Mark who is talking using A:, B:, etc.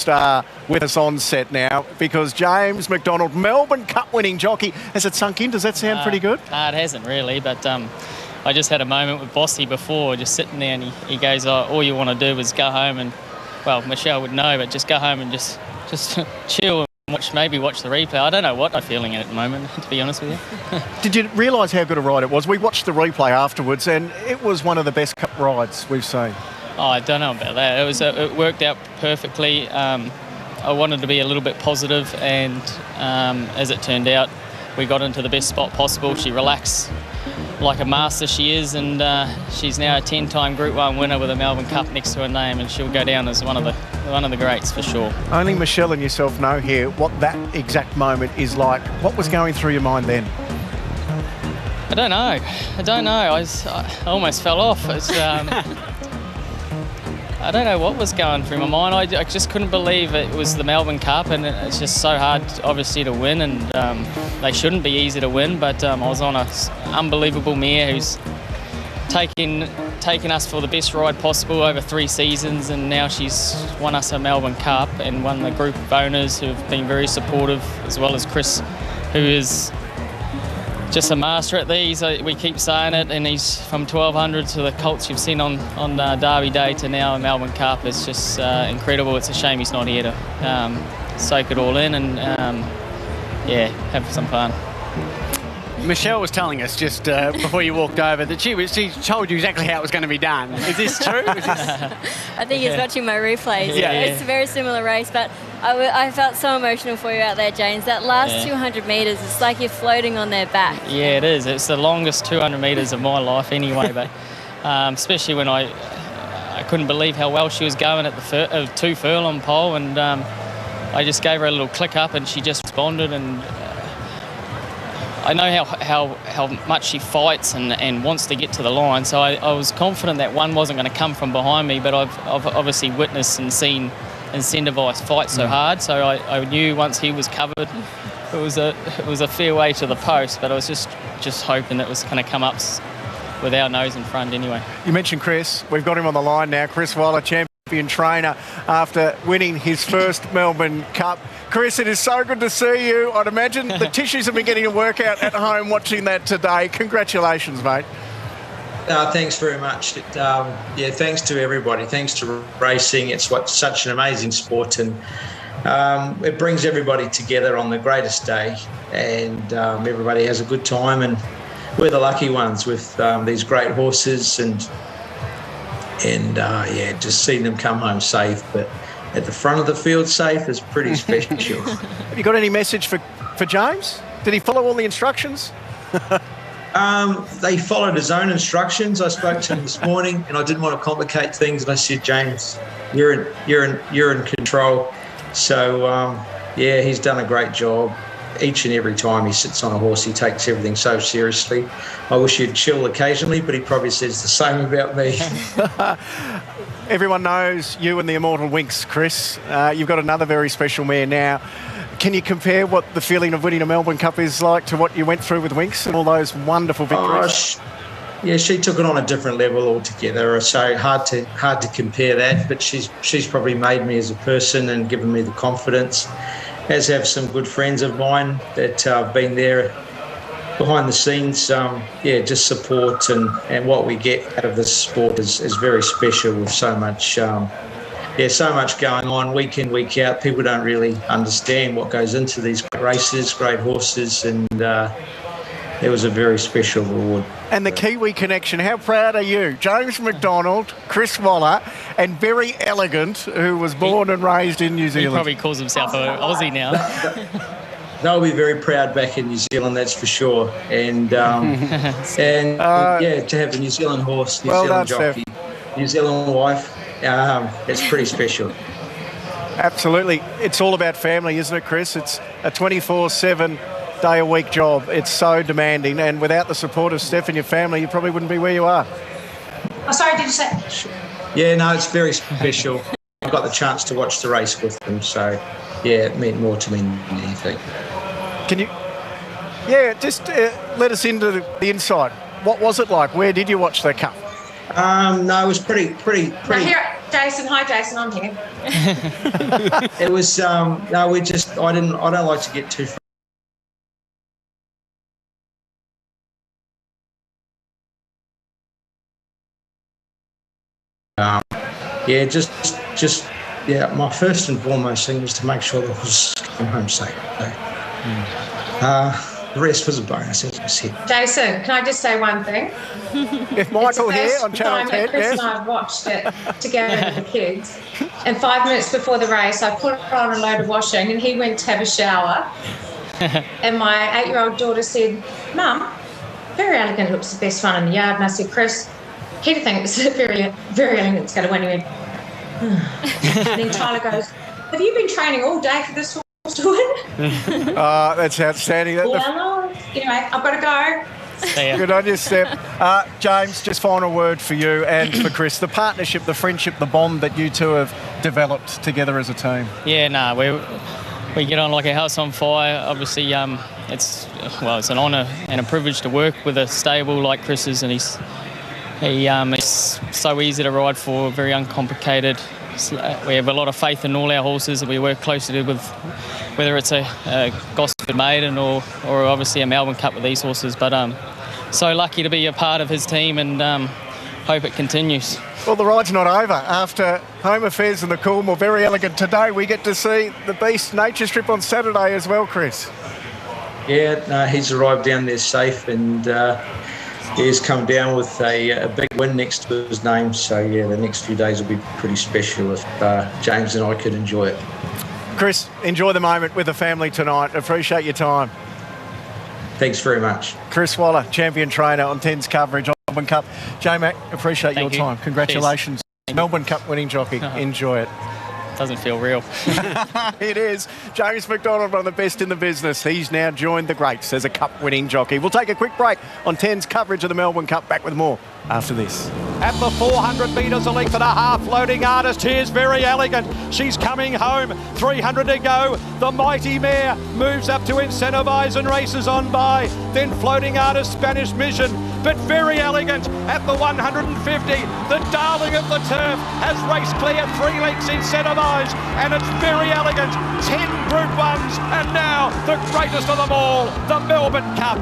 A: star with us on set now, because James McDonald, Melbourne Cup winning jockey. Has it sunk in? Does that sound pretty good?
B: No, it hasn't really, but I just had a moment with Bossy before, just sitting there, and he goes, "Oh, all you want to do is go home and," well, Michelle would know, but just go home and just chill and maybe watch the replay. I don't know what I'm feeling at the moment, to be honest with you.
A: Did you realise how good a ride it was? We watched the replay afterwards, and it was one of the best Cup rides we've seen.
B: Oh, I don't know about that. It worked out perfectly. I wanted to be a little bit positive, and as it turned out, we got into the best spot possible. She relaxed like a master she is, and she's now a 10-time Group 1 winner with a Melbourne Cup next to her name, and she'll go down as one of the greats for sure.
A: Only Michelle and yourself know here what that exact moment is like. What was going through your mind then?
B: I don't know. I almost fell off. I don't know what was going through my mind. I just couldn't believe it was the Melbourne Cup, and it's just so hard, obviously, to win, and they shouldn't be easy to win, but I was on an unbelievable mare who's taken us for the best ride possible over 3 seasons, and now she's won us a Melbourne Cup and won the group of owners who have been very supportive, as well as Chris, who is just a master at these. We keep saying it, and he's from 1200 to the colts you've seen on Derby Day to now a Melbourne Cup. It's just incredible. It's a shame he's not here to soak it all in and have some fun.
C: Michelle was telling us just before you walked over that she told you exactly how it was going to be done. Is this true?
D: I think he's watching my replays.
B: Yeah.
D: It's a very similar race, but I felt so emotional for you out there, James. That last 200 metres, it's like you're floating on their back.
B: Yeah, it is. It's the longest 200 metres of my life anyway, but especially when I couldn't believe how well she was going at the 2 furlong pole, and I just gave her a little click up and she just responded, and I know how much she fights and wants to get to the line, so I was confident that one wasn't going to come from behind me, but I've obviously witnessed and seen Incentivize fight so hard, so I knew once he was covered it was a fair way to the post, but I was just hoping that it was going to come up with our nose in front anyway.
A: You mentioned Chris. We've got him on the line now. Chris Waller, champion trainer after winning his first Melbourne Cup. Chris, it is so good to see you. I'd imagine the tissues have been getting a workout at home watching that today. Congratulations, mate.
E: Thanks very much. Thanks to everybody. Thanks to racing. It's such an amazing sport, and it brings everybody together on the greatest day, and everybody has a good time, and we're the lucky ones with these great horses, and just seeing them come home safe, but at the front of the field safe is pretty special.
A: Have you got any message for James? Did he follow all the instructions?
E: They followed his own instructions. I spoke to him this morning, and I didn't want to complicate things. And I said, James, you're in control. So he's done a great job. Each and every time he sits on a horse, he takes everything so seriously. I wish he'd chill occasionally, but he probably says the same about me.
A: Everyone knows you and the immortal Winks, Chris. You've got another very special mare now. Can you compare what the feeling of winning a Melbourne Cup is like to what you went through with Winks and all those wonderful victories?
E: She took it on a different level altogether. So hard to compare that. But she's probably made me as a person and given me the confidence. As have some good friends of mine that have been there behind the scenes. Just support and what we get out of this sport is very special with so much. So much going on week in, week out. People don't really understand what goes into these great races, great horses, and it was a very special reward.
A: And the Kiwi connection, how proud are you? James McDonald, Chris Waller, and Very Elegant, who was born and raised in New Zealand.
B: He probably calls himself an Aussie now.
E: They'll be very proud back in New Zealand, that's for sure. And to have the New Zealand horse, New Zealand jockey, New Zealand wife. It's pretty special.
A: Absolutely. It's all about family, isn't it, Chris? It's a 24/7 day-a-week job. It's so demanding, and without the support of Steph and your family, you probably wouldn't be where you are.
F: Oh, sorry, did you say?
E: Yeah, no, it's very special. I got the chance to watch the race with them, so it meant more to me than anything.
A: Can you, just let us into the inside. What was it like? Where did you watch the Cup?
E: No, it was pretty.
F: Now here, Jason. Hi, Jason. I'm here.
E: It was no. We just. I don't like to get too. Yeah, just yeah. My first and foremost thing was to make sure the horse came home safe. So, the rest was a bonus, as I said.
F: Jason, can I just say one thing?
A: If Michael here on Channel 10,
F: Chris
A: yes.
F: and I watched it together with the kids, and 5 minutes before the race, I put on a load of washing, and he went to have a shower. And my 8-year-old daughter said, "Mum, Very Elegant looks the best fun in the yard." And I said, "Chris, he thinks Very Elegant's going to win." He went, and then Tyler goes, "Have you been training all day for this horse to win?"
A: That's outstanding.
F: Yeah, no. Anyway, I've got to go.
A: Good on you, Steph. James, just final word for you and for Chris. The partnership, the friendship, the bond that you two have developed together as a team.
B: Yeah, no, we get on like a house on fire. Obviously, it's an honour and a privilege to work with a stable like Chris's, and he's so easy to ride for, very uncomplicated. We have a lot of faith in all our horses that we work closely with, whether it's a Gosford Maiden or obviously a Melbourne Cup with these horses. But so lucky to be a part of his team, and hope it continues.
A: Well, the ride's not over. After Home Affairs and the Coolmore, Very Elegant today, we get to see the Beast Nature Strip on Saturday as well, Chris.
E: Yeah, no, he's arrived down there safe, and he's come down with a big win next to his name. So, yeah, the next few days will be pretty special if James and I could enjoy it. Chris, enjoy the moment with the family tonight. Appreciate your time. Thanks very much. Chris Waller, champion trainer on 10's coverage on Melbourne Cup. J-Mac, appreciate your time. Congratulations. Melbourne Cup winning jockey. Enjoy it.
B: Doesn't feel real.
A: It is. James McDonald, one of the best in the business. He's now joined the greats as a cup winning jockey. We'll take a quick break on 10's coverage of the Melbourne Cup. Back with more after this.
G: At the 400 metres, a length and a half, Floating Artist. Here's Very Elegant. She's coming home. 300 to go. The Mighty Mare moves up to Incentivise and races on by. Then Floating Artist, Spanish Mission. But Very Elegant at the 150. The darling of the turf has raced clear. 3 lengths Incentivise. And it's Very Elegant. 10 Group 1s. And now the greatest of them all, the Melbourne Cup.